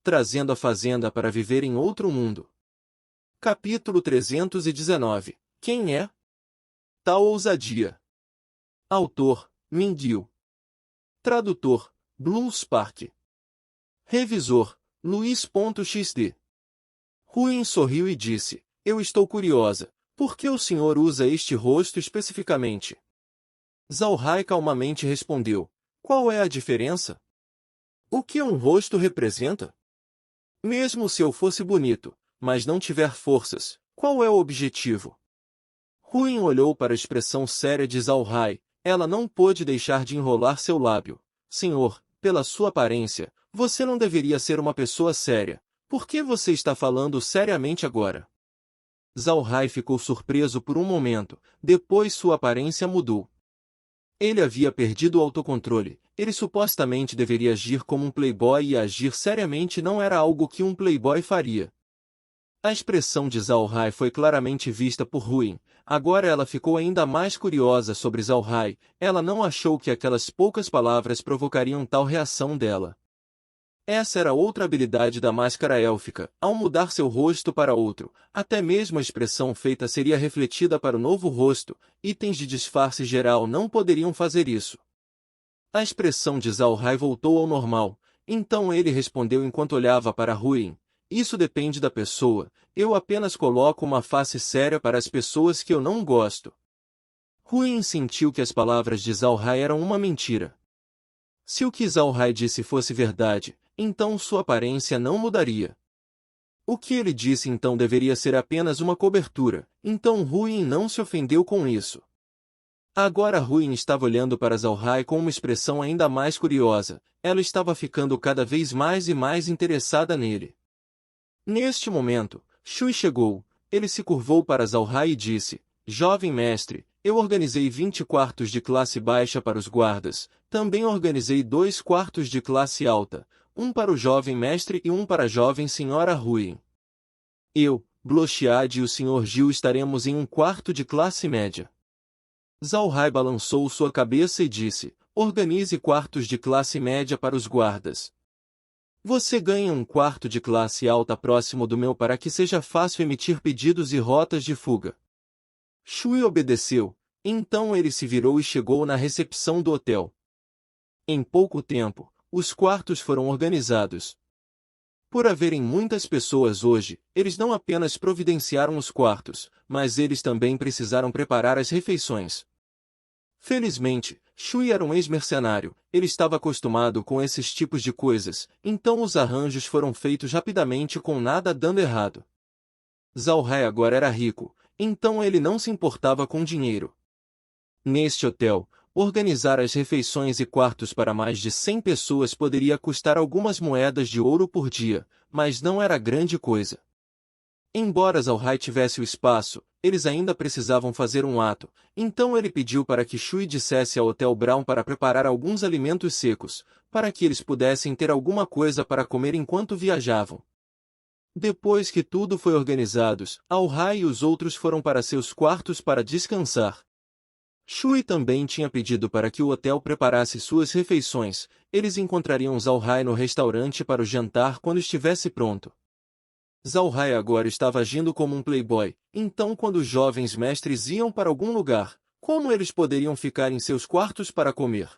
trazendo a fazenda para viver em outro mundo. Capítulo 319. Quem é? Tal ousadia. Autor, Mindil. Tradutor, Blues Park. Revisor, Luiz.xd. Ruin sorriu e disse, eu estou curiosa, por que o senhor usa este rosto especificamente? Zalhai calmamente respondeu, qual é a diferença? O que um rosto representa? Mesmo se eu fosse bonito, mas não tiver forças, qual é o objetivo? Ruin olhou para a expressão séria de Zalhai, ela não pôde deixar de enrolar seu lábio. Senhor, pela sua aparência, você não deveria ser uma pessoa séria. Por que você está falando seriamente agora? Zalhai ficou surpreso por um momento, depois sua aparência mudou. Ele havia perdido o autocontrole, ele supostamente deveria agir como um playboy e agir seriamente não era algo que um playboy faria. A expressão de Zalhai foi claramente vista por Ruin, agora ela ficou ainda mais curiosa sobre Zalhai, ela não achou que aquelas poucas palavras provocariam tal reação dela. Essa era outra habilidade da máscara élfica, ao mudar seu rosto para outro, até mesmo a expressão feita seria refletida para o novo rosto, itens de disfarce geral não poderiam fazer isso. A expressão de Zalhai voltou ao normal, então ele respondeu enquanto olhava para Ruin, isso depende da pessoa, eu apenas coloco uma face séria para as pessoas que eu não gosto. Ruin sentiu que as palavras de Zalhai eram uma mentira. Se o que Zalhai disse fosse verdade, então sua aparência não mudaria. O que ele disse então deveria ser apenas uma cobertura, então Ruin não se ofendeu com isso. Agora Ruin estava olhando para Zalhai com uma expressão ainda mais curiosa, ela estava ficando cada vez mais e mais interessada nele. Neste momento, Shui chegou, ele se curvou para Zalhai e disse, jovem mestre, eu organizei 20 quartos de classe baixa para os guardas, também organizei 2 quartos de classe alta, um para o jovem mestre e um para a jovem senhora Ruin. Eu, Blochiad e o Sr. Gil estaremos em um quarto de classe média. Zalhai balançou sua cabeça e disse, organize quartos de classe média para os guardas. Você ganha um quarto de classe alta próximo do meu para que seja fácil emitir pedidos e rotas de fuga. Shui obedeceu, então ele se virou e chegou na recepção do hotel. Em pouco tempo, os quartos foram organizados. Por haverem muitas pessoas hoje, eles não apenas providenciaram os quartos, mas eles também precisaram preparar as refeições. Felizmente, Shui era um ex-mercenário, ele estava acostumado com esses tipos de coisas, então os arranjos foram feitos rapidamente com nada dando errado. Zalhai agora era rico, então ele não se importava com dinheiro. Neste hotel, organizar as refeições e quartos para mais de 100 pessoas poderia custar algumas moedas de ouro por dia, mas não era grande coisa. Embora Zalhai tivesse o espaço, eles ainda precisavam fazer um ato, então ele pediu para que Shui dissesse ao Hotel Brown para preparar alguns alimentos secos, para que eles pudessem ter alguma coisa para comer enquanto viajavam. Depois que tudo foi organizado, Zalhai e os outros foram para seus quartos para descansar. Shui também tinha pedido para que o hotel preparasse suas refeições, eles encontrariam Zalhai no restaurante para o jantar quando estivesse pronto. Zalhai agora estava agindo como um playboy, então quando os jovens mestres iam para algum lugar, como eles poderiam ficar em seus quartos para comer?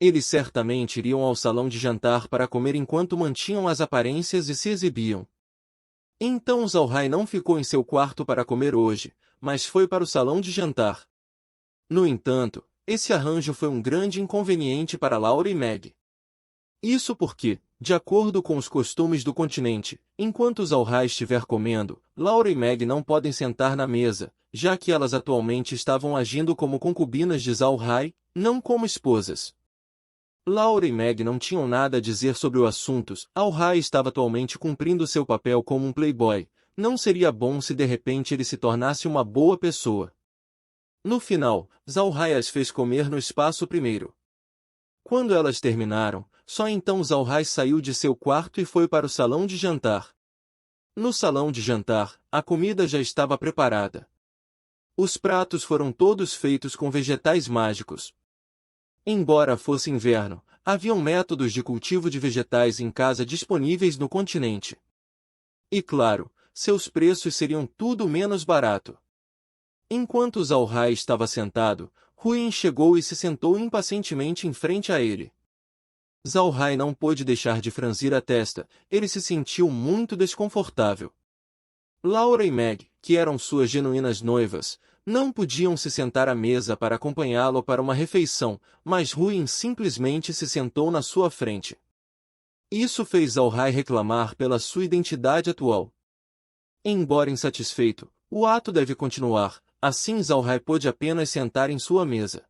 Eles certamente iriam ao salão de jantar para comer enquanto mantinham as aparências e se exibiam. Então Zalhai não ficou em seu quarto para comer hoje, mas foi para o salão de jantar. No entanto, esse arranjo foi um grande inconveniente para Laura e Meg. Isso porque, de acordo com os costumes do continente, enquanto Zalhai estiver comendo, Laura e Meg não podem sentar na mesa, já que elas atualmente estavam agindo como concubinas de Zalhai, não como esposas. Laura e Meg não tinham nada a dizer sobre o assunto, Zalhai estava atualmente cumprindo seu papel como um playboy, não seria bom se de repente ele se tornasse uma boa pessoa. No final, Zalhai as fez comer no espaço primeiro. Quando elas terminaram, só então Zalhai saiu de seu quarto e foi para o salão de jantar. No salão de jantar, a comida já estava preparada. Os pratos foram todos feitos com vegetais mágicos. Embora fosse inverno, haviam métodos de cultivo de vegetais em casa disponíveis no continente. E claro, seus preços seriam tudo menos barato. Enquanto Zhao estava sentado, Huyin chegou e se sentou impacientemente em frente a ele. Zhao não pôde deixar de franzir a testa, ele se sentiu muito desconfortável. Laura e Meg, que eram suas genuínas noivas, não podiam se sentar à mesa para acompanhá-lo para uma refeição, mas Huyin simplesmente se sentou na sua frente. Isso fez Zhao reclamar pela sua identidade atual. Embora insatisfeito, o ato deve continuar, assim Zhao pôde apenas sentar em sua mesa.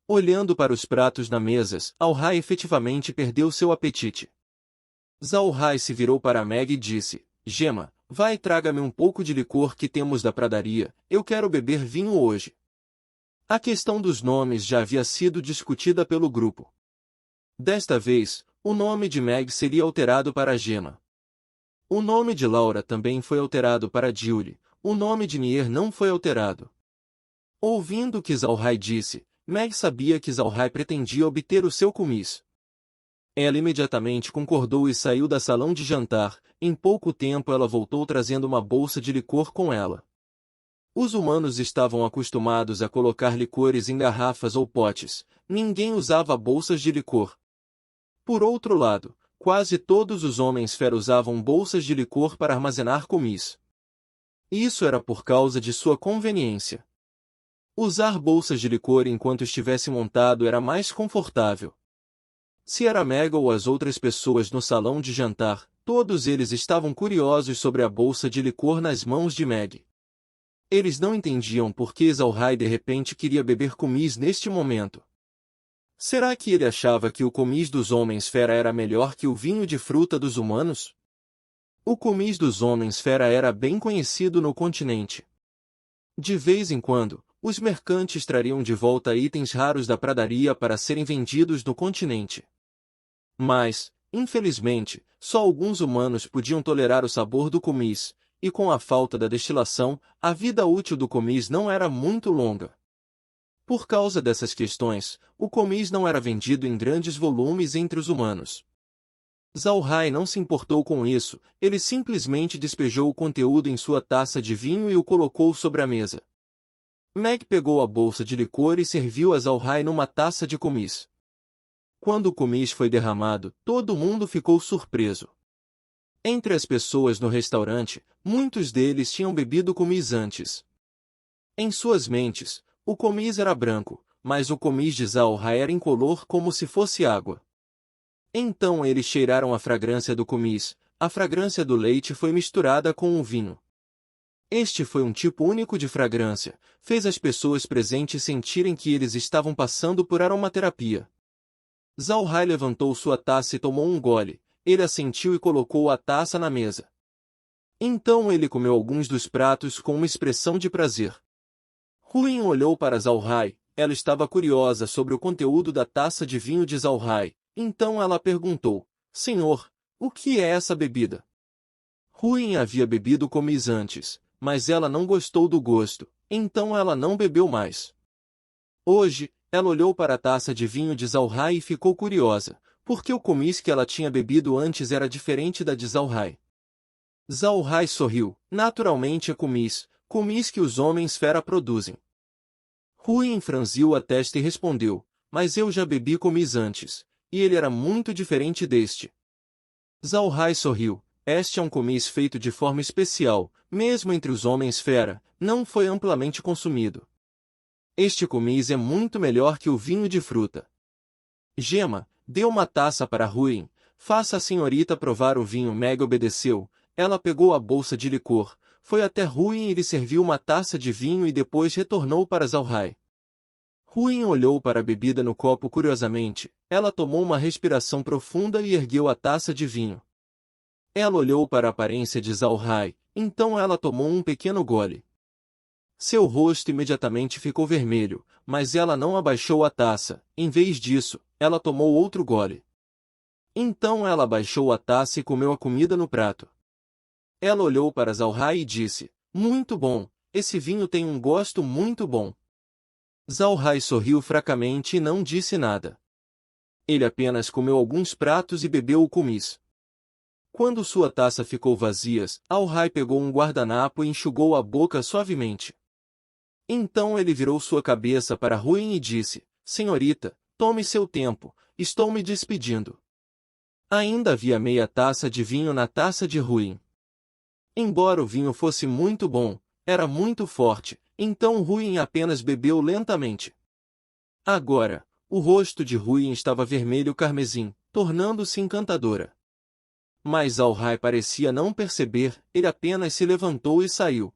Olhando para os pratos na mesa, Zhao efetivamente perdeu seu apetite. Zhao se virou para Meg e disse, Gemma, vai e traga-me um pouco de licor que temos da pradaria, eu quero beber vinho hoje. A questão dos nomes já havia sido discutida pelo grupo. Desta vez, o nome de Meg seria alterado para Gemma. O nome de Laura também foi alterado para Julie, o nome de Nier não foi alterado. Ouvindo o que Zhao disse, Meg sabia que Zhao pretendia obter o seu comis. Ela imediatamente concordou e saiu da salão de jantar. Em pouco tempo ela voltou trazendo uma bolsa de licor com ela. Os humanos estavam acostumados a colocar licores em garrafas ou potes, ninguém usava bolsas de licor. Por outro lado, quase todos os homens fera usavam bolsas de licor para armazenar comis. Isso era por causa de sua conveniência. Usar bolsas de licor enquanto estivesse montado era mais confortável. Se era Meg ou as outras pessoas no salão de jantar, todos eles estavam curiosos sobre a bolsa de licor nas mãos de Meg. Eles não entendiam por que Zhao de repente queria beber comis neste momento. Será que ele achava que o comis dos homens fera era melhor que o vinho de fruta dos humanos? O comis dos homens fera era bem conhecido no continente. De vez em quando, os mercantes trariam de volta itens raros da pradaria para serem vendidos no continente. Mas, infelizmente, só alguns humanos podiam tolerar o sabor do comis, e com a falta da destilação, a vida útil do comis não era muito longa. Por causa dessas questões, o comis não era vendido em grandes volumes entre os humanos. Zhao não se importou com isso, ele simplesmente despejou o conteúdo em sua taça de vinho e o colocou sobre a mesa. Meg pegou a bolsa de licor e serviu a Zhao numa taça de comis. Quando o comis foi derramado, todo mundo ficou surpreso. Entre as pessoas no restaurante, muitos deles tinham bebido comis antes. Em suas mentes, o comis era branco, mas o comis de Zhao era incolor como se fosse água. Então eles cheiraram a fragrância do comis, a fragrância do leite foi misturada com o vinho. Este foi um tipo único de fragrância, fez as pessoas presentes sentirem que eles estavam passando por aromaterapia. Zhao levantou sua taça e tomou um gole, ele assentiu e colocou a taça na mesa. Então ele comeu alguns dos pratos com uma expressão de prazer. Huyin olhou para Zhao, ela estava curiosa sobre o conteúdo da taça de vinho de Zhao, então ela perguntou, Senhor, o que é essa bebida? Huyin havia bebido comis antes, mas ela não gostou do gosto, então ela não bebeu mais. Hoje, ela olhou para a taça de vinho de Zhao e ficou curiosa, porque o comis que ela tinha bebido antes era diferente da de Zhao. Zhao sorriu, naturalmente é comis que os homens fera produzem. Huyin franziu a testa e respondeu, mas eu já bebi comis antes, e ele era muito diferente deste. Zhao sorriu, este é um comis feito de forma especial, mesmo entre os homens fera, não foi amplamente consumido. Este comis é muito melhor que o vinho de fruta. Gemma, dê uma taça para Huyin, faça a senhorita provar o vinho. Meg obedeceu, ela pegou a bolsa de licor, foi até Huyin e lhe serviu uma taça de vinho e depois retornou para Zhao. Huyin olhou para a bebida no copo curiosamente, ela tomou uma respiração profunda e ergueu a taça de vinho. Ela olhou para a aparência de Zhao, então ela tomou um pequeno gole. Seu rosto imediatamente ficou vermelho, mas ela não abaixou a taça, em vez disso, ela tomou outro gole. Então ela abaixou a taça e comeu a comida no prato. Ela olhou para Zhao e disse, muito bom, esse vinho tem um gosto muito bom. Zhao sorriu fracamente e não disse nada. Ele apenas comeu alguns pratos e bebeu o kumis. Quando sua taça ficou vazia, Al-Rai pegou um guardanapo e enxugou a boca suavemente. Então ele virou sua cabeça para Ruin e disse: Senhorita, tome seu tempo, estou me despedindo. Ainda havia meia taça de vinho na taça de Ruin. Embora o vinho fosse muito bom, era muito forte, então Ruin apenas bebeu lentamente. Agora, o rosto de Ruin estava vermelho carmesim, tornando-se encantadora. Mas Al-Rai parecia não perceber, ele apenas se levantou e saiu.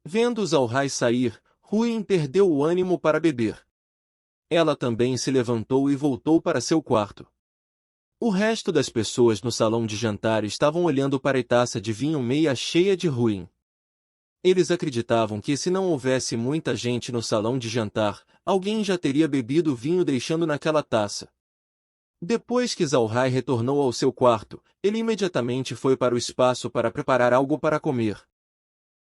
Vendo Al-Rai sair, Ruin perdeu o ânimo para beber. Ela também se levantou e voltou para seu quarto. O resto das pessoas no salão de jantar estavam olhando para a taça de vinho meia cheia de Ruin. Eles acreditavam que se não houvesse muita gente no salão de jantar, alguém já teria bebido o vinho deixando naquela taça. Depois que Al-Rai retornou ao seu quarto, ele imediatamente foi para o espaço para preparar algo para comer.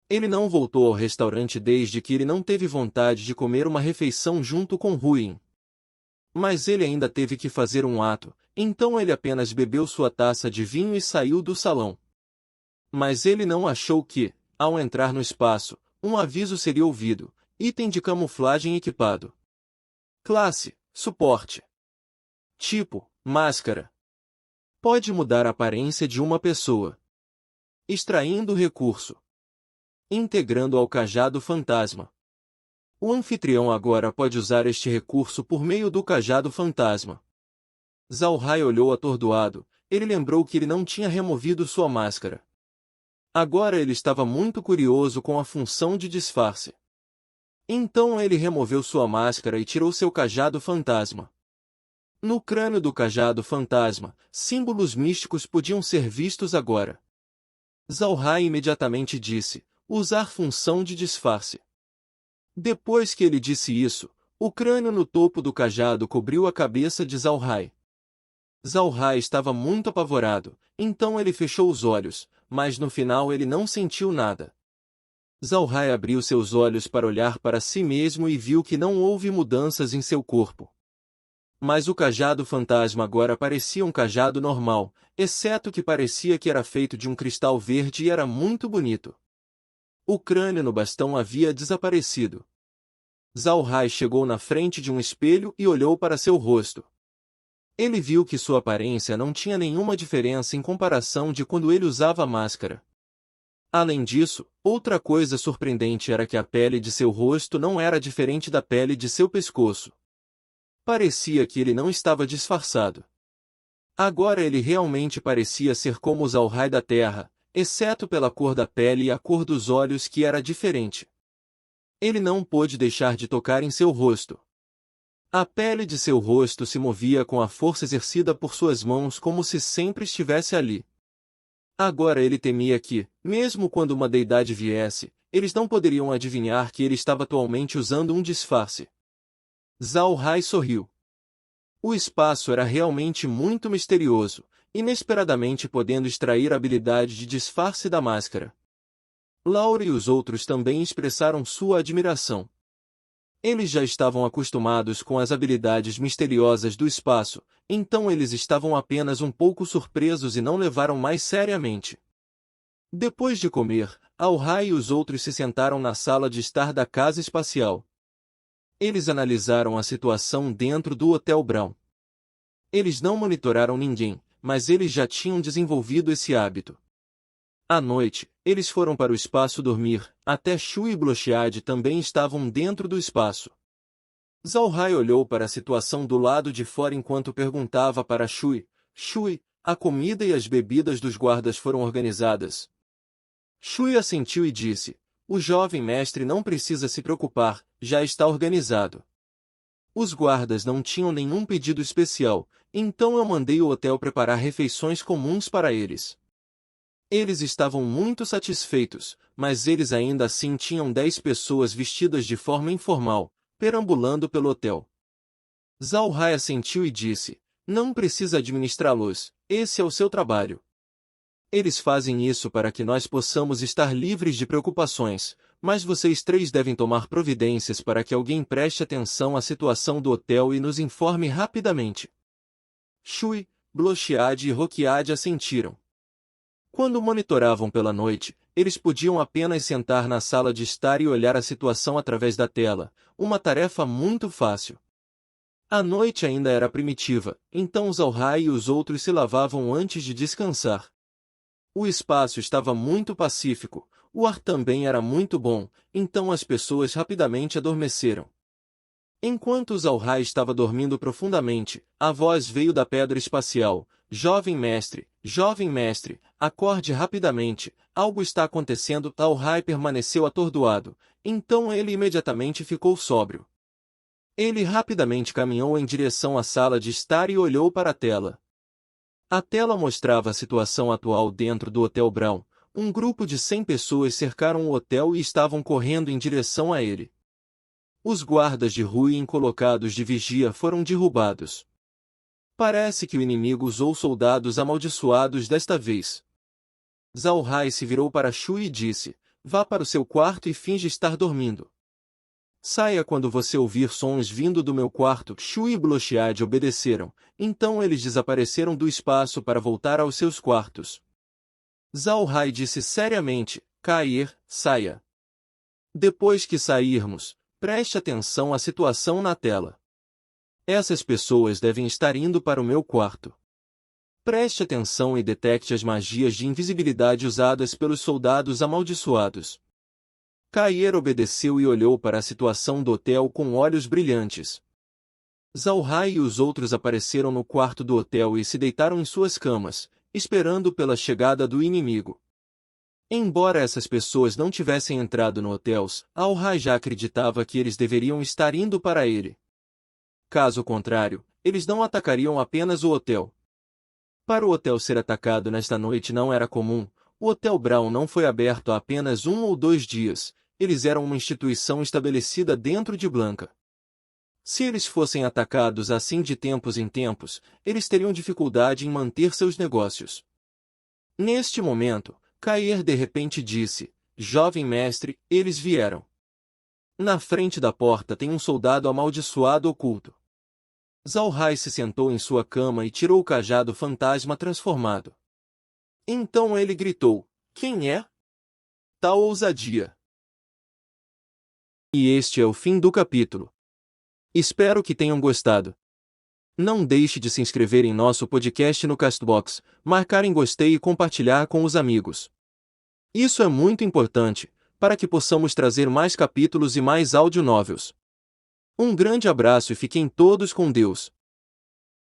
Ele não voltou ao restaurante desde que ele não teve vontade de comer uma refeição junto com Ruin. Mas ele ainda teve que fazer um ato, então ele apenas bebeu sua taça de vinho e saiu do salão. Mas ele não achou que, ao entrar no espaço, um aviso seria ouvido: item de camuflagem equipado. Classe: suporte. Tipo: máscara. Pode mudar a aparência de uma pessoa. Extraindo recurso. Integrando ao cajado fantasma. O anfitrião agora pode usar este recurso por meio do cajado fantasma. Al-Rai olhou atordoado, ele lembrou que ele não tinha removido sua máscara. Agora ele estava muito curioso com a função de disfarce. Então ele removeu sua máscara e tirou seu cajado fantasma. No crânio do cajado fantasma, símbolos místicos podiam ser vistos agora. Al-Rai imediatamente disse: usar função de disfarce. Depois que ele disse isso, o crânio no topo do cajado cobriu a cabeça de Al-Rai. Al-Rai estava muito apavorado, então ele fechou os olhos, mas no final ele não sentiu nada. Al-Rai abriu seus olhos para olhar para si mesmo e viu que não houve mudanças em seu corpo. Mas o cajado fantasma agora parecia um cajado normal, exceto que parecia que era feito de um cristal verde e era muito bonito. O crânio no bastão havia desaparecido. Al-Rai chegou na frente de um espelho e olhou para seu rosto. Ele viu que sua aparência não tinha nenhuma diferença em comparação de quando ele usava a máscara. Além disso, outra coisa surpreendente era que a pele de seu rosto não era diferente da pele de seu pescoço. Parecia que ele não estava disfarçado. Agora ele realmente parecia ser como os Al-Rai da Terra, exceto pela cor da pele e a cor dos olhos que era diferente. Ele não pôde deixar de tocar em seu rosto. A pele de seu rosto se movia com a força exercida por suas mãos como se sempre estivesse ali. Agora ele temia que, mesmo quando uma deidade viesse, eles não poderiam adivinhar que ele estava atualmente usando um disfarce. Al-Rai sorriu. O espaço era realmente muito misterioso, inesperadamente podendo extrair a habilidade de disfarce da máscara. Laura e os outros também expressaram sua admiração. Eles já estavam acostumados com as habilidades misteriosas do espaço, então eles estavam apenas um pouco surpresos e não levaram mais seriamente. Depois de comer, Al-Rai e os outros se sentaram na sala de estar da casa espacial. Eles analisaram a situação dentro do Hotel Brown. Eles não monitoraram ninguém, mas eles já tinham desenvolvido esse hábito. À noite, eles foram para o espaço dormir, até Shui e Blochead também estavam dentro do espaço. Al-Rai olhou para a situação do lado de fora enquanto perguntava para Shui: Shui, a comida e as bebidas dos guardas foram organizadas? Shui assentiu e disse: o jovem mestre não precisa se preocupar, já está organizado. Os guardas não tinham nenhum pedido especial, então eu mandei o hotel preparar refeições comuns para eles. Eles estavam muito satisfeitos, mas eles ainda assim tinham 10 pessoas vestidas de forma informal, perambulando pelo hotel. Al-Rai assentiu e disse: não precisa administrá-los, esse é o seu trabalho. Eles fazem isso para que nós possamos estar livres de preocupações, mas vocês três devem tomar providências para que alguém preste atenção à situação do hotel e nos informe rapidamente. Shui, Blochiad e Roquiad assentiram. Quando monitoravam pela noite, eles podiam apenas sentar na sala de estar e olhar a situação através da tela, uma tarefa muito fácil. A noite ainda era primitiva, então Zalhai e os outros se lavavam antes de descansar. O espaço estava muito pacífico, o ar também era muito bom, então as pessoas rapidamente adormeceram. Enquanto Zalhai estava dormindo profundamente, a voz veio da pedra espacial: jovem mestre, acorde rapidamente, algo está acontecendo. Zalhai permaneceu atordoado, então ele imediatamente ficou sóbrio. Ele rapidamente caminhou em direção à sala de estar e olhou para a tela. A tela mostrava a situação atual dentro do Hotel Brown. Um grupo de 100 pessoas cercaram o hotel e estavam correndo em direção a ele. Os guardas de Ruin colocados de vigia foram derrubados. Parece que o inimigo usou soldados amaldiçoados desta vez. Zalhai se virou para Shui e disse: vá para o seu quarto e finge estar dormindo. Saia quando você ouvir sons vindo do meu quarto. Shui e Blochiad obedeceram, então eles desapareceram do espaço para voltar aos seus quartos. Zalhai disse seriamente: Kair, saia. Depois que sairmos, preste atenção à situação na tela. Essas pessoas devem estar indo para o meu quarto. Preste atenção e detecte as magias de invisibilidade usadas pelos soldados amaldiçoados. Kair obedeceu e olhou para a situação do hotel com olhos brilhantes. Zalhai e os outros apareceram no quarto do hotel e se deitaram em suas camas, esperando pela chegada do inimigo. Embora essas pessoas não tivessem entrado no hotel, Zalhai já acreditava que eles deveriam estar indo para ele. Caso contrário, eles não atacariam apenas o hotel. Para o hotel ser atacado nesta noite não era comum. O Hotel Brown não foi aberto há apenas 1 ou 2 dias, eles eram uma instituição estabelecida dentro de Blanca. Se eles fossem atacados assim de tempos em tempos, eles teriam dificuldade em manter seus negócios. Neste momento, Kair de repente disse: jovem mestre, eles vieram. Na frente da porta tem um soldado amaldiçoado oculto. Zalhai se sentou em sua cama e tirou o cajado fantasma transformado. Então ele gritou: quem é? Tal ousadia! E este é o fim do capítulo. Espero que tenham gostado. Não deixe de se inscrever em nosso podcast no Castbox, marcar em gostei e compartilhar com os amigos. Isso é muito importante, para que possamos trazer mais capítulos e mais áudio novels. Um grande abraço e fiquem todos com Deus.